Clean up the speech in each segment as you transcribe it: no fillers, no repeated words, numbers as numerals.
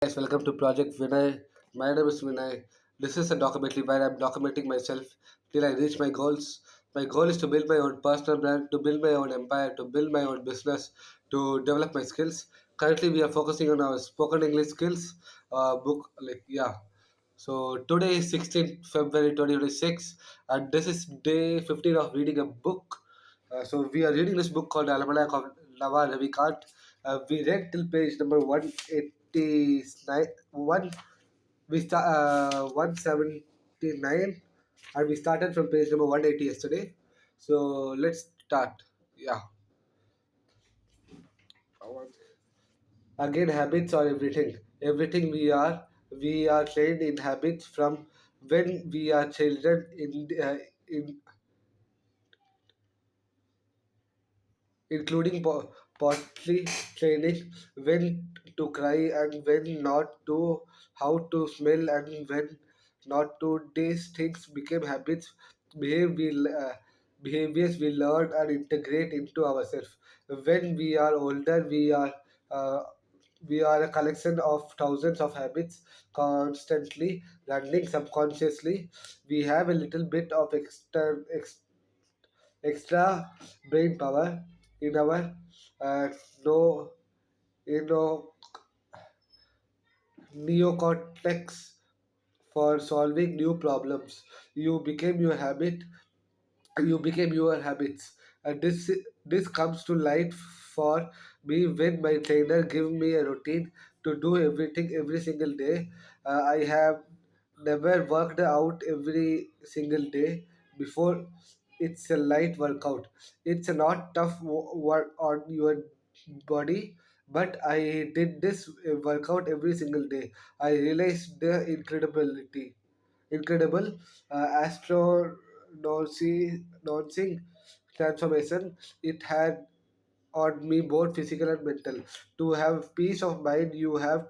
Guys, welcome to Project Vinay. My name is Vinay. This is a documentary where I'm documenting myself till I reach my goals. My goal is to build my own personal brand, to build my own empire, to build my own business, to develop my skills. Currently, we are focusing on our spoken English skills book. So today is 16th February 2026, and this is day 15 of reading a book. So we are reading this book called Almanac of Nava Ravikant. We read till page number 189, one, we start 179, and we started from page number 180 yesterday. So let's start. Yeah. Again, habits are everything. Everything we are trained in habits from when we are children in including partly training when to cry and when not to, how to smell and when not to. These things became habits, behave we, behaviors we learn and integrate into ourselves. When we are older, uh, we are a collection of thousands of habits constantly running subconsciously. We have a little bit of extra brain power in our uh, no you know neocortex for solving new problems. You became your habits, and this comes to light for me when my trainer give me a routine to do everything every single day. I have never worked out every single day before. It's a light workout. It's not tough work on your body, but I did this workout every single day. I realized the incredible astonishing transformation it had on me, both physical and mental. To have peace of mind, you have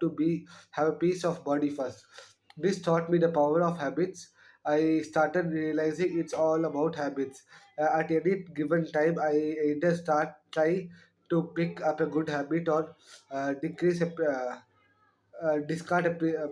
a peace of body first. This taught me the power of habits. I started realizing it's all about habits. At any given time, I either try to pick up a good habit or decrease discard a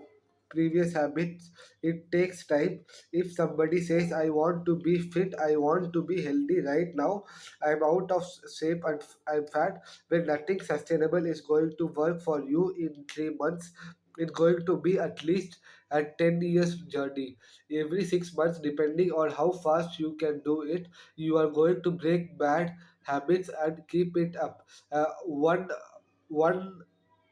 previous habits. It takes time. If somebody says I want to be fit, I want to be healthy right now, I'm out of shape and I'm fat, when nothing sustainable is going to work for you in 3 months. It's going to be at least a 10 years journey. Every 6 months, depending on how fast you can do it, you are going to break bad habits and keep it up. One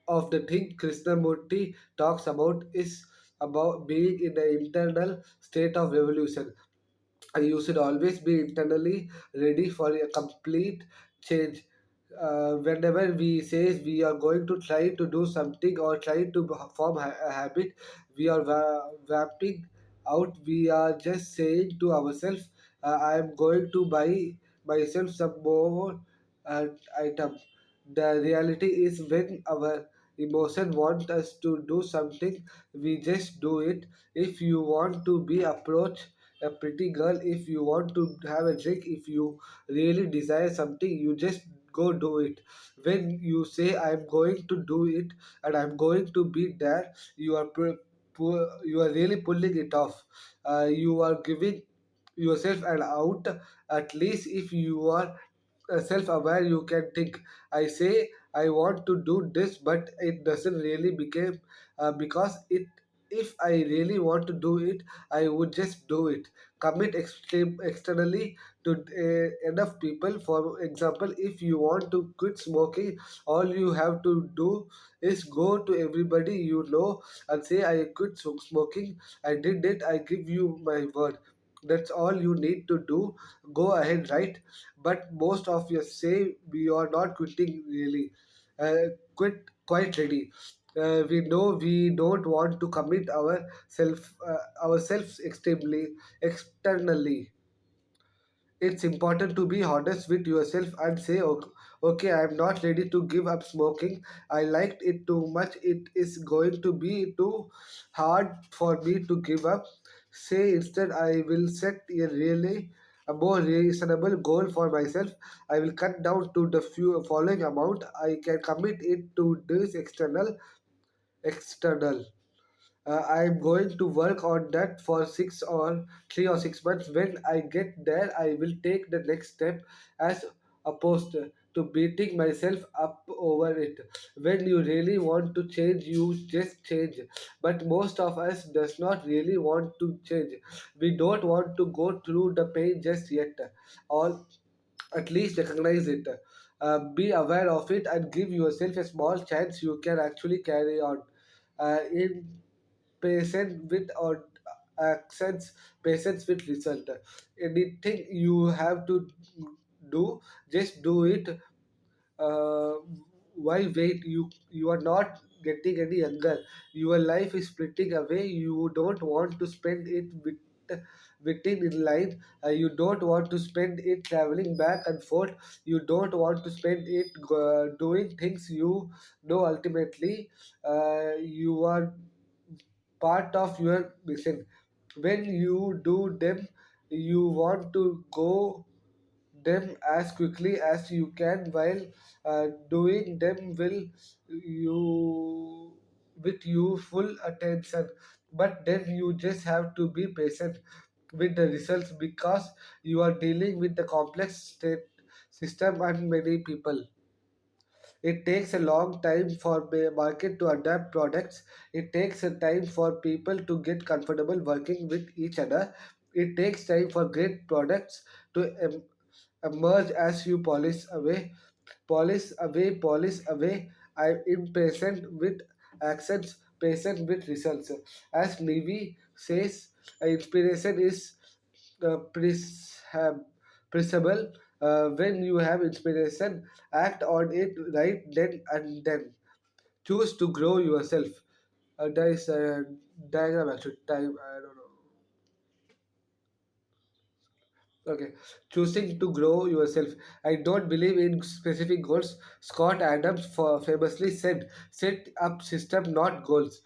of the thing Krishnamurti talks about is about being in an internal state of revolution. And you should always be internally ready for a complete change. Whenever we say we are going to try to do something or try to form a habit, we are vamping out. We are just saying to ourselves, I am going to buy myself some more uh, item. The reality is when our emotion want us to do something, we just do it. If you want to be approached a pretty girl, if you want to have a drink, if you really desire something, you just go do it. When you say I'm going to do it and I'm going to be there, you are really pulling it off. You are giving yourself an out. At least if you are self-aware, you can think, I say I want to do this, but it doesn't really become because it if I really want to do it, I would just do it. Commit externally to enough people. For example, if you want to quit smoking, all you have to do is go to everybody you know and say, I quit smoking. I did it. I give you my word. That's all you need to do. Go ahead, right? But most of you say we are not quitting really. Quit quite ready. We know we don't want to commit ourselves externally. It's important to be honest with yourself and say, okay, I'm not ready to give up smoking. I liked it too much. It is going to be too hard for me to give up. Say instead, I will set a more reasonable goal for myself. I will cut down to the few following amount. I can commit it to this external. I'm going to work on that for 3 or 6 months. When I get there, I will take the next step as opposed to beating myself up over it. When you really want to change, you just change. But most of us does not really want to change. We don't want to go through the pain just yet, or at least recognize it. Be aware of it and give yourself a small chance you can actually carry on. In patient with or accents patience with result. Anything you have to do, just do it. uh, why wait? You are not getting any younger. Your life is splitting away. You don't want to spend it within in line. You don't want to spend it traveling back and forth. You don't want to spend it doing things you know ultimately you are part of your mission. When you do them, you want to go them as quickly as you can while doing them will you with you full attention. But then you just have to be patient with the results because you are dealing with the complex state system and many people. It takes a long time for the market to adapt products. It takes a time for people to get comfortable working with each other. It takes time for great products to emerge as you polish away. I'm impatient with accents, patient with results. As Navy says, inspiration is principle. When you have inspiration, act on it right then and then. Choose to grow yourself. There is a diagram actually. Time I don't know. Okay, choosing to grow yourself. I don't believe in specific goals. Scott Adams famously said, "Set up system, not goals."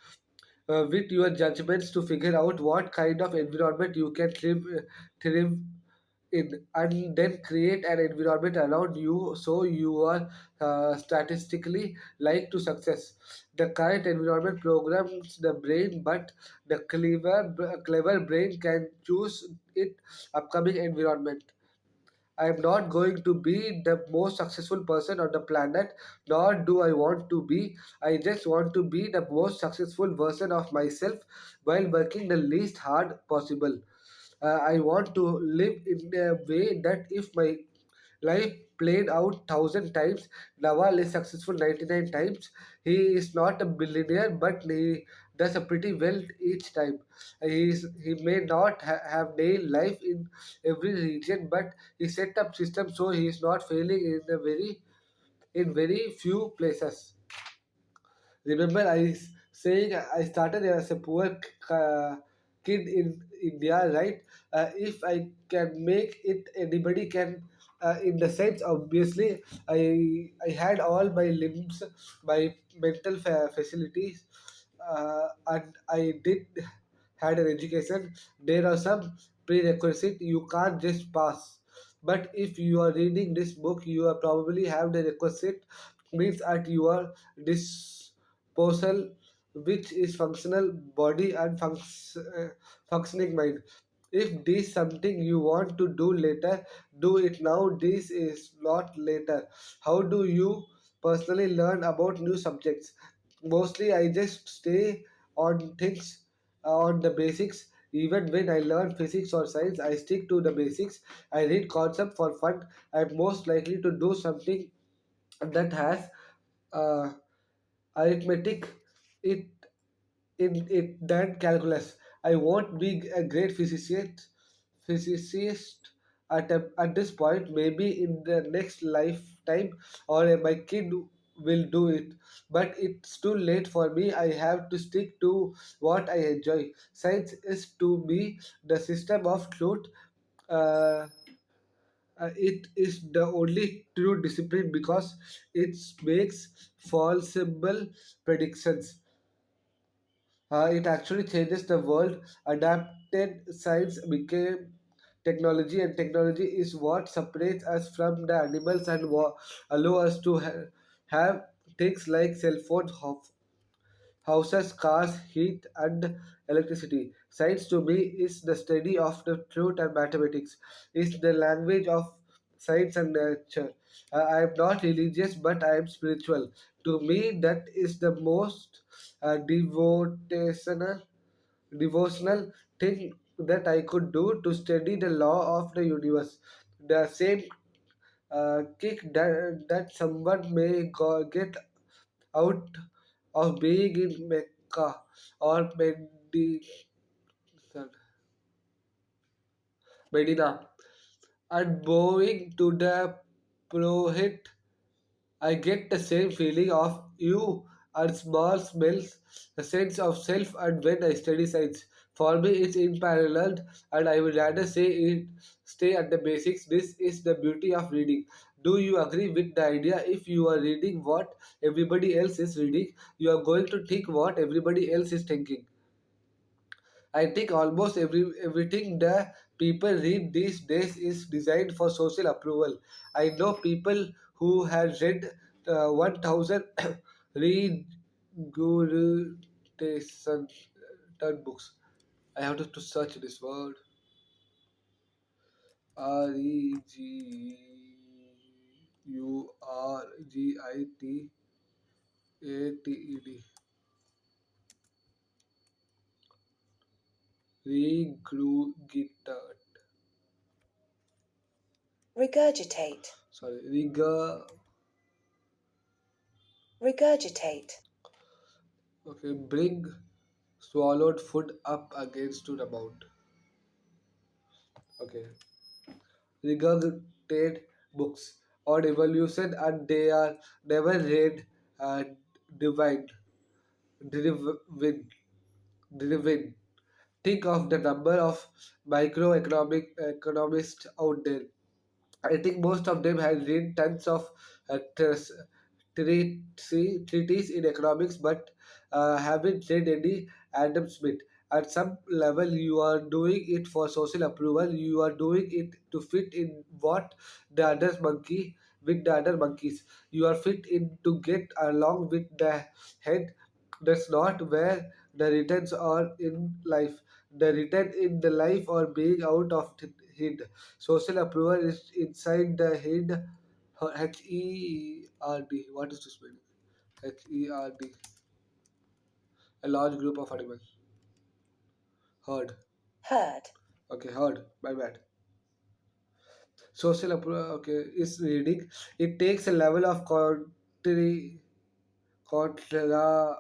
With your judgments to figure out what kind of environment you can thrive in, and then create an environment around you so you are statistically like to success. The current environment programs the brain, but the clever brain can choose it upcoming environment. I am not going to be the most successful person on the planet, nor do I want to be. I just want to be the most successful version of myself while working the least hard possible. I want to live in a way that if my life played out 1,000 times, Nawal is successful 99 times. He is not a billionaire, but he does a pretty well each time. He may not have nailed life in every region, but he set up systems so he is not failing in very few places. Remember, saying I started as a poor kid in India, right? If I can make it, anybody can. In the sense, obviously, I had all my limbs, my mental facilities, and I did had an education. There are some prerequisites. You can't just pass. But if you are reading this book, you are probably have the requisite means at your disposal, which is functional body and functioning mind. If this something you want to do later, do it now. This is not later. How do you personally learn about new subjects? Mostly, I just stay on things on the basics. Even when I learn physics or science, I stick to the basics. I read concept for fun. I'm most likely to do something that has uh, arithmetic it in it than calculus. I won't be a great physicist at this point. Maybe in the next lifetime, or my kid will do it. But it's too late for me. I have to stick to what I enjoy. Science is to me the system of truth. Uh, it is the only true discipline because it makes falsible predictions. It actually changes the world. Adapted science became technology, and technology is what separates us from the animals and allow us to have things like cell phones, houses, cars, heat, and electricity. Science to me is the study of the truth, and mathematics is the language of science and nature. I am not religious, but I am spiritual. To me, that is the most devotional thing that I could do to study the law of the universe. The same kick that someone may get out of being in Mecca or Medina and bowing to the Prohit. I get the same feeling of you and small smells, a sense of self, and when I study science. For me, it's unparalleled, and I would rather say it stay at the basics. This is the beauty of reading. Do you agree with the idea? If you are reading what everybody else is reading, you are going to think what everybody else is thinking. I think almost everything the people read these days is designed for social approval. I know people who have read 1,000 regurgitation books. I have to search this word. Regurgited. Regurgitate. regurgitate, Sorry, rigor. regurgitate, Okay, bring swallowed food up against to the mouth. Okay, regurgitate books on evolution and they are never read and divined, driven, driven. Think of the number of microeconomic economists out there. I think most of them have read tons of treatises in economics, but haven't read any Adam Smith. At some level, you are doing it for social approval. You are doing it to fit in what the other monkey with the other monkeys. You are fit in to get along with the head. That's not where the returns are in life. The return in the life or being out of it. Social approval is inside the head. HERD. What is this meaning? HERD. A large group of animals. Herd. herd, Okay, herd. My bad. Social approval. Okay, is reading. It takes a level of contra, CONTRARIA.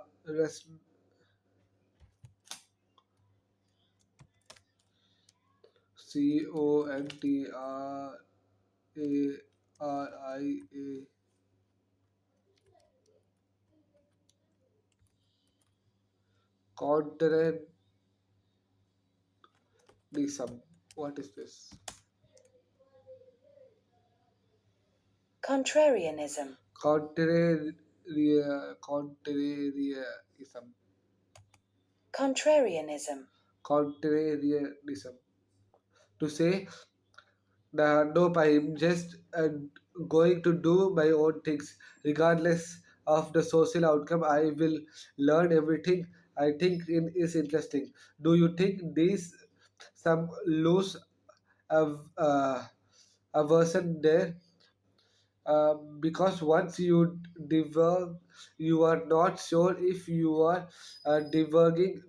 Contrarism. What is this? contrarianism, Contrarianism. contrarianism, Contrarianism. To say that nope, I'm just going to do my own things, regardless of the social outcome. I will learn everything I think is interesting. Do you think these some loose av- uh, aversion there? Because once you diverge, you are not sure if you are diverging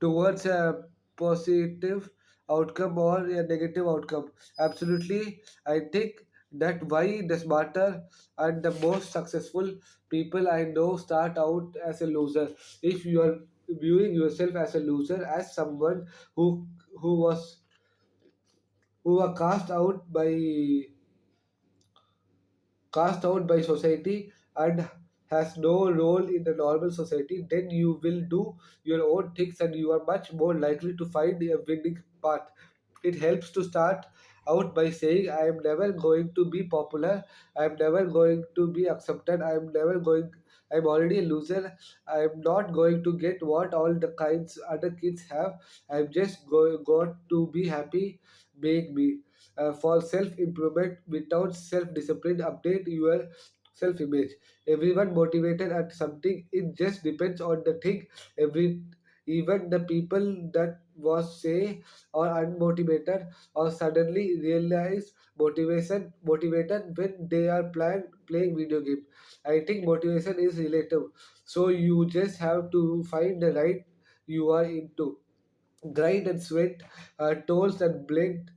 towards a positive outcome or a negative outcome. Absolutely, I think that why the smarter and the most successful people I know start out as a loser. If you are viewing yourself as a loser, as someone who who was who were cast out by society and has no role in the normal society, then you will do your own things and you are much more likely to find a winning path. It helps to start out by saying, I am never going to be popular, I am never going to be accepted, I'm already a loser, I am not going to get what all the kinds other kids have. I'm just got to be happy being me. For self improvement without self discipline, update your self-image. Everyone motivated at something. It just depends on the thing. Every even the people that was say or unmotivated or suddenly realize motivated when they are playing video game. I think motivation is relative. So you just have to find the right you are into grind and sweat, toils and blend,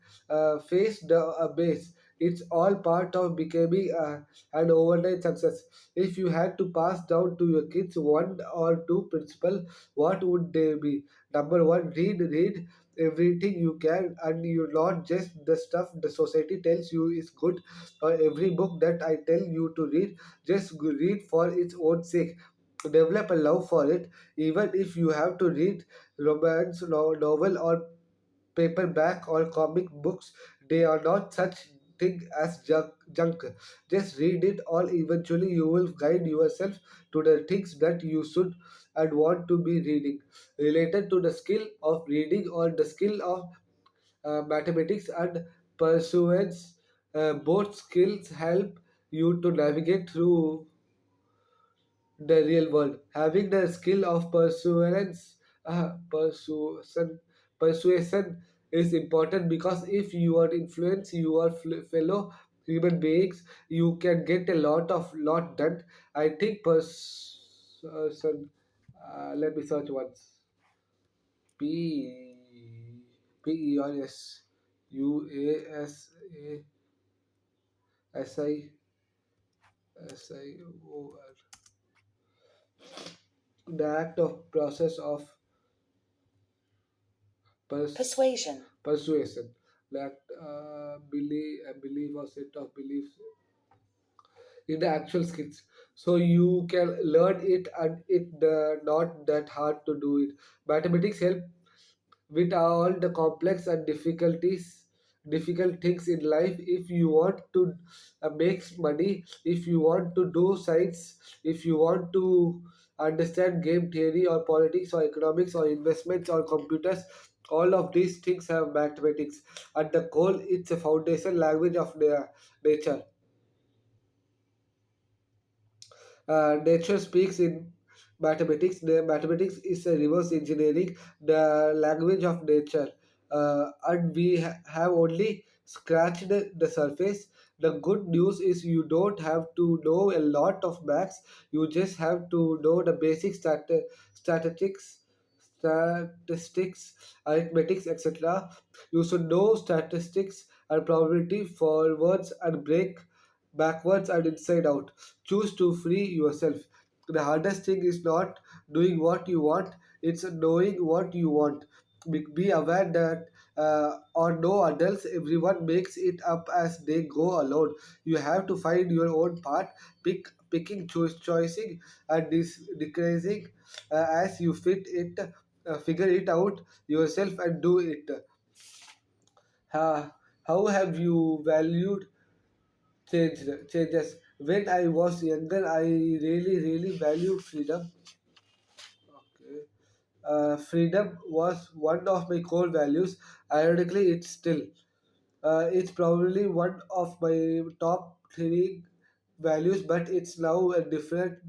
face the base. It's all part of becoming an overnight success. If you had to pass down to your kids one or two principles, what would they be? Number one, read everything you can, and you not just the stuff the society tells you is good, or every book that I tell you to read. Just read for its own sake. Develop a love for it, even if you have to read romance novel or paperback or comic books. They are not such thing as junk. Just read it all. Eventually you will guide yourself to the things that you should and want to be reading, related to the skill of reading or the skill of mathematics and pursuance. Both skills help you to navigate through the real world. Having the skill of persuasion is important, because if you are influence your fellow human beings, you can get a lot done. I think persuasion. Let me search once. Persuasor. The act of process of pers- persuasion, persuasion, like believe or set of beliefs in the actual skills. So you can learn it, and it not that hard to do it. Mathematics help with all the complex and difficult things in life. If you want to make money, if you want to do science, if you want to understand game theory or politics or economics or investments or computers, all of these things have mathematics. At the core, it's a foundation language of the nature. Nature speaks in mathematics. The mathematics is a reverse engineering, the language of nature, and we have only scratched the surface. The good news is you don't have to know a lot of maths. You just have to know the basic statistics. Statistics, arithmetics, etc. You should know statistics and probability forwards and break backwards and inside out. Choose to free yourself. The hardest thing is not doing what you want, it's knowing what you want. Be aware that or no adults, everyone makes it up as they go alone. You have to find your own path, picking, choosing, and decreasing as you fit it. Figure it out yourself and do it. How have you valued changes? When I was younger, I really valued freedom. Okay. Freedom was one of my core values. Ironically, it's still. It's probably one of my top three values, but it's now a different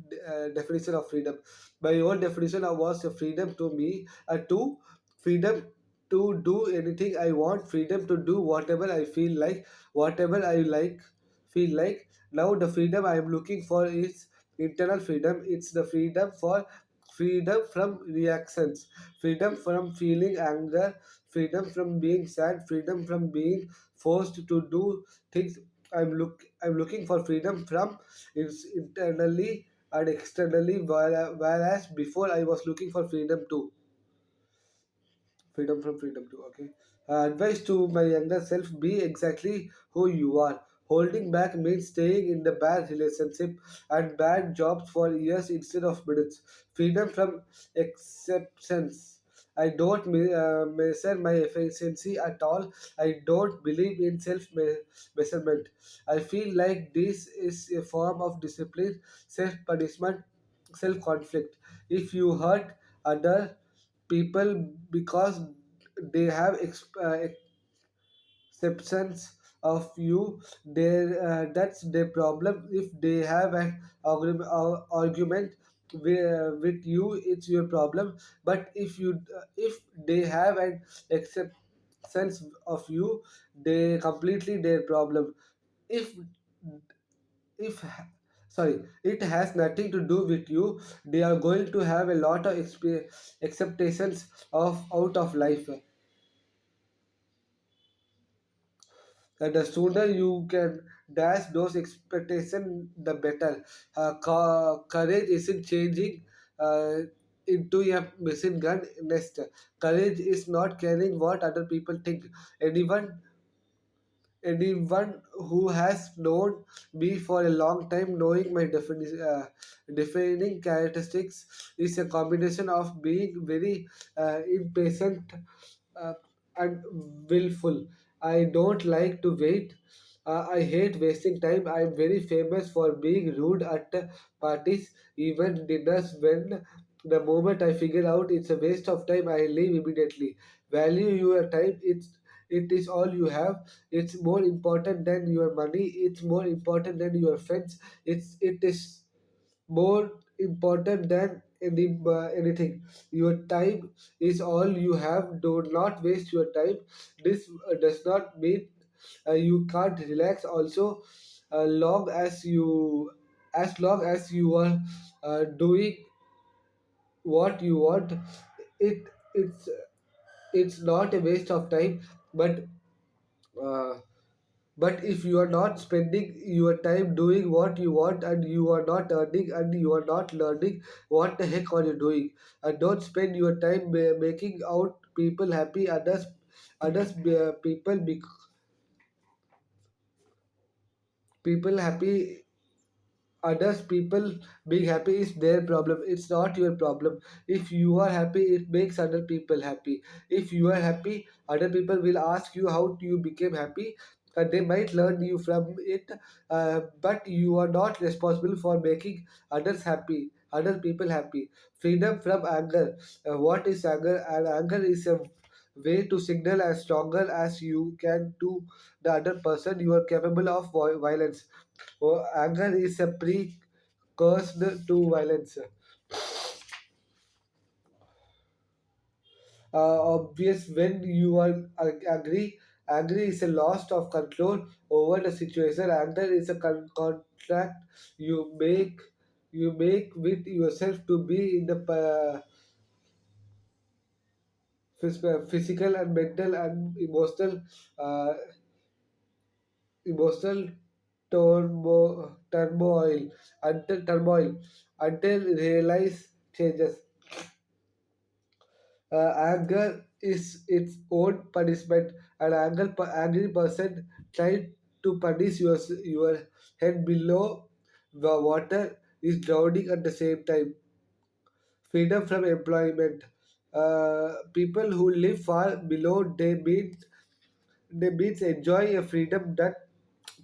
definition of freedom. My own definition was a freedom to me, to freedom to do anything I want, freedom to do whatever I feel like, whatever I like, feel like. Now the freedom I am looking for is internal freedom. It's the freedom from reactions, freedom from feeling anger, freedom from being sad, freedom from being forced to do things. I'm looking for freedom from internally and externally, whereas before I was looking for freedom too. Freedom from freedom too. Okay. Advice to my younger self: be exactly who you are. Holding back means staying in the bad relationship and bad jobs for years instead of minutes. Freedom from acceptance. I don't measure my efficiency at all. I don't believe in measurement. I feel like this is a form of discipline, self punishment, self conflict. If you hurt other people because they have exceptions, of you, that's their problem. If they have an argument with you, it's your problem. But if they have an acceptance of you, they completely their problem. If if sorry, it has nothing to do with you, they are going to have a lot of expectations of out of life. And the sooner you can dash those expectations, the better. Courage isn't changing uh, into a machine gun nest. Courage is not caring what other people think. Anyone who has known me for a long time, knowing my defining characteristics is a combination of being very impatient uh, and willful. I don't like to wait. I hate wasting time. I am very famous for being rude at parties, even dinners. When the moment I figure out it's a waste of time, I leave immediately. Value your time. It is all you have. It's more important than your money. It's more important than your friends. It is more important than anything. Your time is all you have. Do not waste your time. This does not mean you can't relax. Also, long as long as you are doing what you want, it it's it's not a waste of time. But uh, but if you are not spending your time doing what you want, and you are not earning and you are not learning, what the heck are you doing? And don't spend your time making out people happy. Others people happy. Others people being happy is their problem. It's not your problem. If you are happy, it makes other people happy. If you are happy, other people will ask you how you became happy, and they might learn you from it. But you are not responsible for making others happy, other people happy. Freedom from anger. What is anger? And anger is a way to signal as stronger as you can to the other person you are capable of violence. Oh, anger is a precursor to violence. Obvious when you are angry. Angry is a loss of control over the situation. Anger is a contract you make you make with yourself to be in the physical and mental and uh, emotional turmoil until realize changes. Anger is its own punishment. An angry person trying to punish your head below the water is drowning at the same time. Freedom from employment. People who live far below they means enjoy a freedom that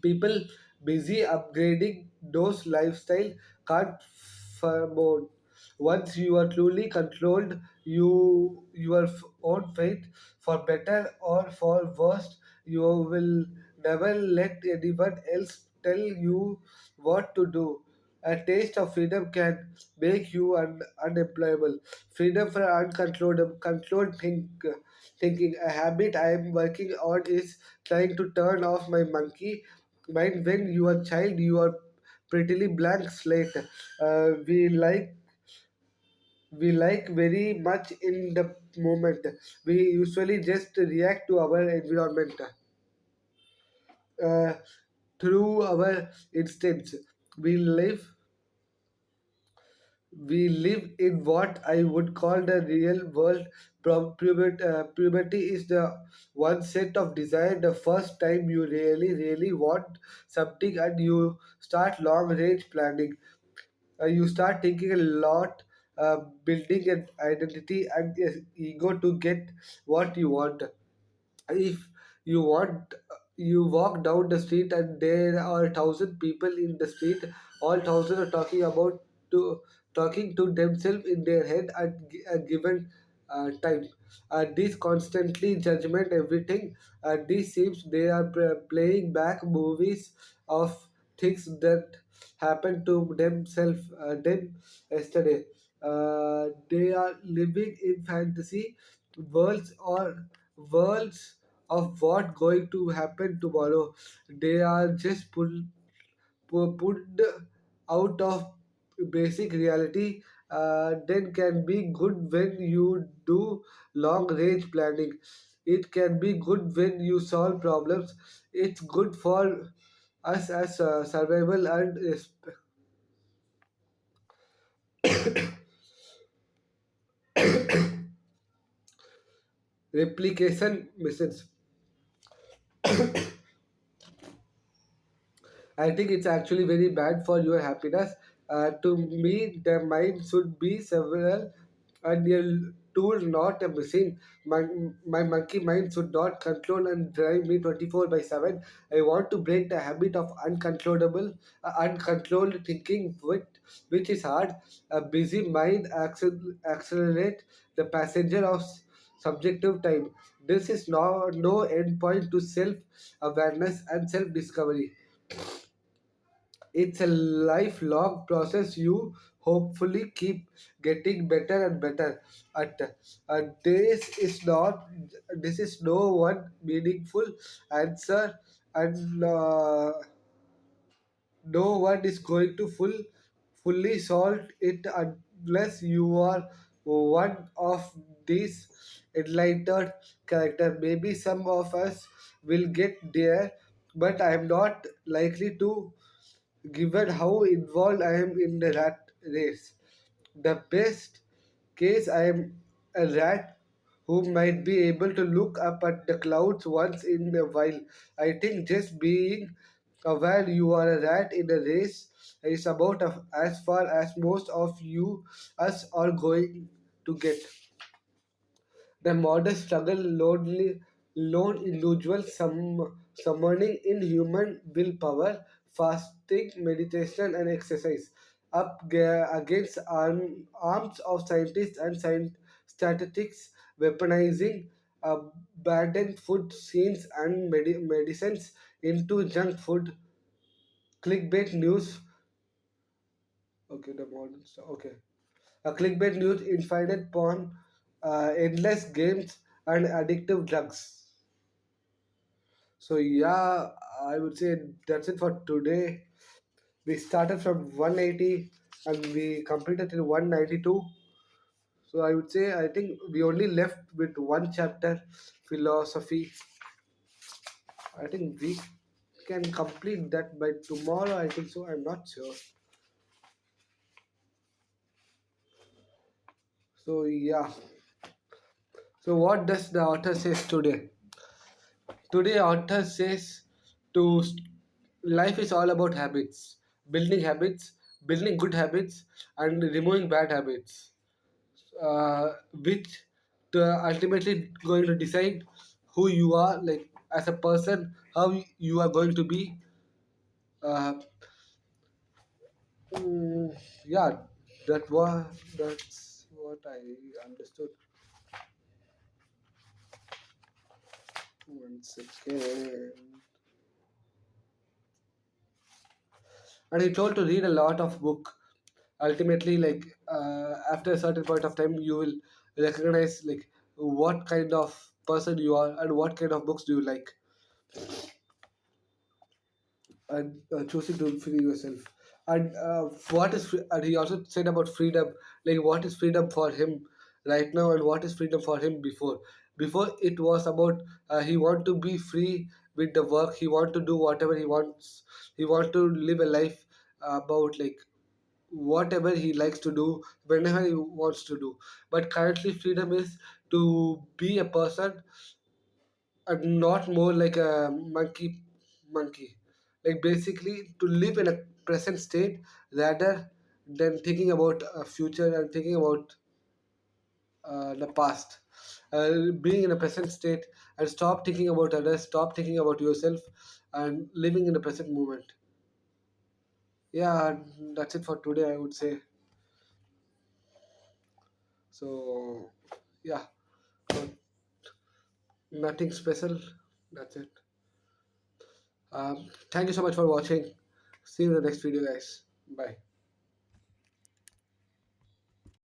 people busy upgrading those lifestyle can't afford. Once you are truly controlled, your own fate, for better or for worse, you will never let anyone else tell you what to do. A taste of freedom can make you unemployable. Freedom for controlled thinking. A habit I am working on is trying to turn off my monkey mind. When you are child, you are prettily blank slate. We like very much in the moment. We usually just react to our environment uh, through our instincts. We live we live in what I would call the real world. Puberty is the one set of desire the first time you really want something, and you start long range planning. You start thinking a lot, building an identity and ego to get what you want. If you want, you walk down the street and there are 1,000 people in the street. All 1,000 are talking to themselves in their head at a given time. This constantly judgment everything. This seems they are playing back movies of things that happened to them yesterday. They are living in fantasy worlds or worlds of what going to happen tomorrow. They are just put out of basic reality. Then can be good when you do long range planning. It can be good when you solve problems. It's good for us as survival and replication missions. I think it's actually very bad for your happiness. To me, the mind should be several and a tool, not a machine. My monkey mind should not control and drive me 24 by 7. I want to break the habit of uncontrolled thinking, which is hard. A busy mind accelerate the passenger of subjective time. This is no end point to self awareness and self discovery. It's a lifelong process. You hopefully keep getting better and better at. This is no one meaningful answer, and no one is going to fully solve it unless you are one of these enlightened character. Maybe some of us will get there, but I am not likely to, given how involved I am in the rat race. The best case, I am a rat who might be able to look up at the clouds once in a while. I think just being aware you are a rat in a race is about as far as most of you us are going to get. The modest struggle, lone individual summoning in human willpower, fasting, meditation, and exercise, against arms of scientists and statistics, weaponizing abandoned food scenes and medicines into junk food, clickbait news. Okay, the modern stuff. Okay. A clickbait news, infinite porn, endless games, and addictive drugs. So yeah, I would say that's it for today. We started from 180 and we completed in 192. So I would say I think we only left with one chapter, philosophy. I think we can complete that by tomorrow. I think so. I'm not sure. So yeah. So what does the author says today? Today, author says to life is all about habits, building good habits, and removing bad habits, which ultimately going to decide who you are, like as a person, how you are going to be. Uh, yeah, that's what I understood. One second. And he told to read a lot of book. Ultimately, like after a certain point of time you will recognize like what kind of person you are and what kind of books do you like, and choosing to free yourself. And and he also said about freedom, like what is freedom for him right now and what is freedom for him before it was about he want to be free with the work, he want to do whatever he wants, he want to live a life about like whatever he likes to do whenever he wants to do. But currently freedom is to be a person and not more like a monkey, like basically to live in a present state rather than thinking about a future and thinking about the past. Being in a present state and stop thinking about others, stop thinking about yourself, and living in the present moment. Yeah, that's it for today, I would say. So Yeah, so nothing special. That's it. Thank you so much for watching. See you in the next video, guys. Bye.